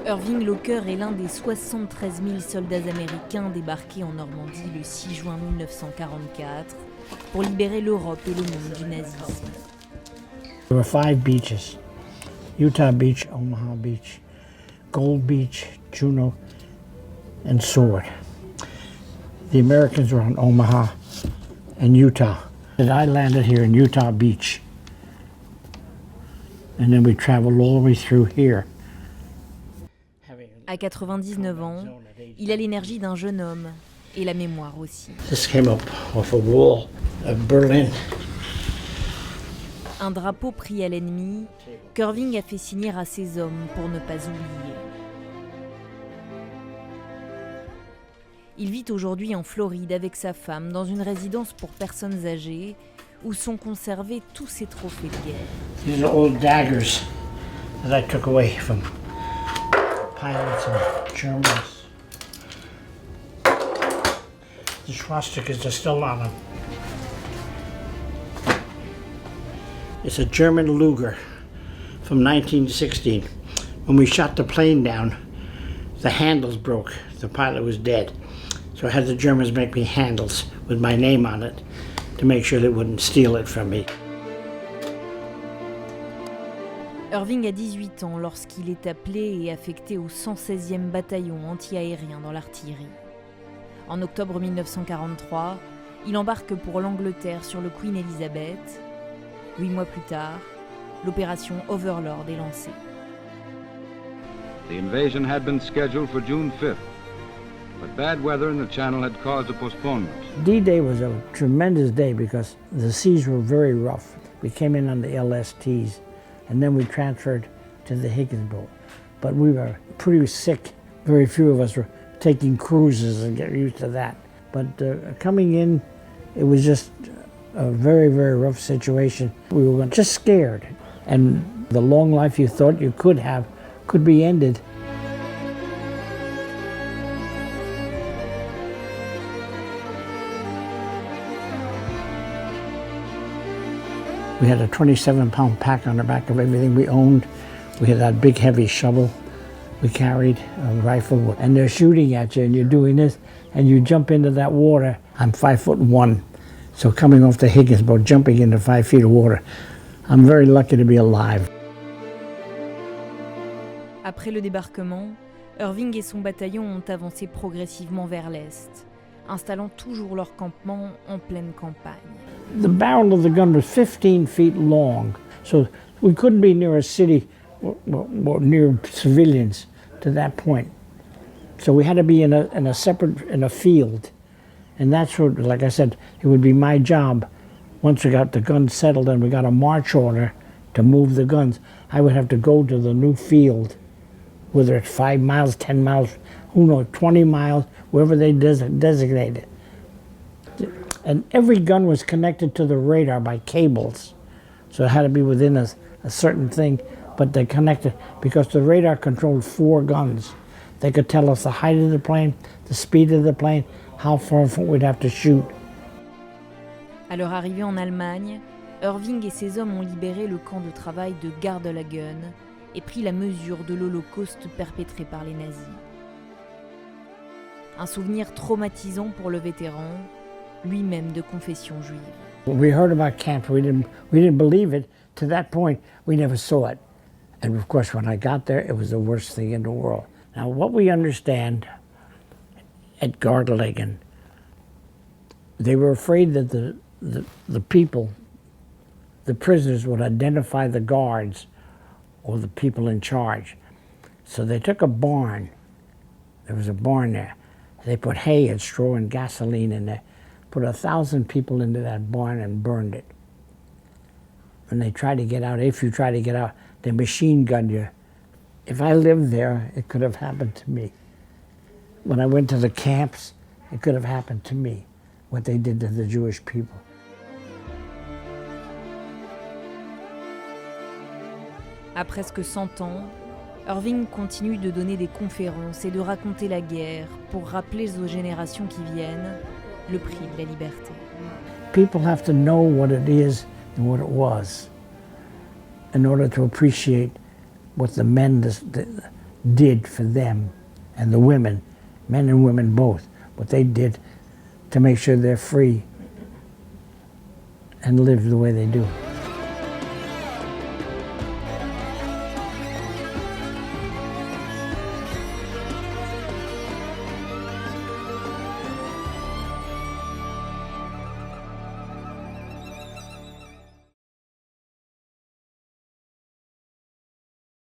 Irving Locker est l'un des 73 000 soldats américains débarqués en Normandie le 6 juin 1944 pour libérer l'Europe et le monde du nazisme. There were 5 beaches: Utah Beach, Omaha Beach, Gold Beach, Juneau, and Sword. The Americans were on Omaha and Utah. And I landed here in Utah Beach. And then we traveled all the way through here. À 99 ans, il a l'énergie d'un jeune homme et la mémoire aussi. This came up off a wall of Berlin. Un drapeau pris à l'ennemi qu'Irving a fait signer à ses hommes pour ne pas oublier. Il vit aujourd'hui en Floride avec sa femme dans une résidence pour personnes âgées où sont conservés tous ses trophées de guerre. These are old daggers that I took away from pilots and Germans. The swastikas are still on them. It's a German Luger from 1916. When we shot the plane down, the handles broke. The pilot was dead. So I had the Germans make me handles with my name on it to make sure they wouldn't steal it from me. Irving a 18 ans lorsqu'il est appelé et affecté au 116e bataillon anti-aérien dans l'artillerie. En octobre 1943, il embarque pour l'Angleterre sur le Queen Elizabeth. 8 mois plus tard, l'opération Overlord est lancée. The invasion had been scheduled for June 5th, but bad weather in the Channel had caused a postponement. D-Day was a tremendous day because the seas were very rough. We came in on the LSTs, and then we transferred to the Higgins boat. But we were pretty sick. Very few of us were taking cruises and get used to that. But coming in, it was just a very, very rough situation. We were just scared. And the long life you thought you could have could be ended. We had a 27-pound pack on the back of everything we owned. We had that big heavy shovel we carried, a rifle, and they're shooting at you and you're doing this and you jump into that water. I'm 5'1", so coming off the Higgins boat, jumping into 5 feet of water, I'm very lucky to be alive. Après le débarquement, Irving et son bataillon ont avancé progressivement vers l'est, installant toujours leur campement en pleine campagne. The barrel of the gun was 15 feet long, so we couldn't be near a city or near civilians to that point. So we had to be in a field, and that's what, like I said, it would be my job. Once we got the guns settled and we got a march order to move the guns, I would have to go to the new field, whether it's 5 miles, 10 miles, who knows, 20 miles, wherever they designated. And every gun was connected to the radar by cables. So it had to be within a certain thing, but they connected because the radar controlled 4 guns. They could tell us the height of the plane, the speed of the plane, how far we'd have to shoot. À leur arrivée en Allemagne, Irving et ses hommes ont libéré le camp de travail de Gardelegen et pris la mesure de l'Holocauste perpétré par les nazis. Un souvenir traumatisant pour le vétéran, lui-même de confession juive. When we heard about camp, we didn't believe it. To that point, we never saw it. And of course, when I got there, it was the worst thing in the world. Now, what we understand at Gardelegen, they were afraid that the people, the prisoners, would identify the guards or the people in charge. So they took a barn. There was a barn there. They put hay and straw and gasoline in there, put 1,000 people into that barn and burned it. When they tried to get out, if you try to get out, they machine gun you. If I lived there, it could have happened to me. When I went to the camps, it could have happened to me, what they did to the Jewish people. À presque 100 ans, Irving continue de donner des conférences et de raconter la guerre pour rappeler aux générations qui viennent le prix de la liberté. People have to know what it is and what it was in order to appreciate what the men did for them and the women, men and women both, what they did to make sure they're free and live the way they do.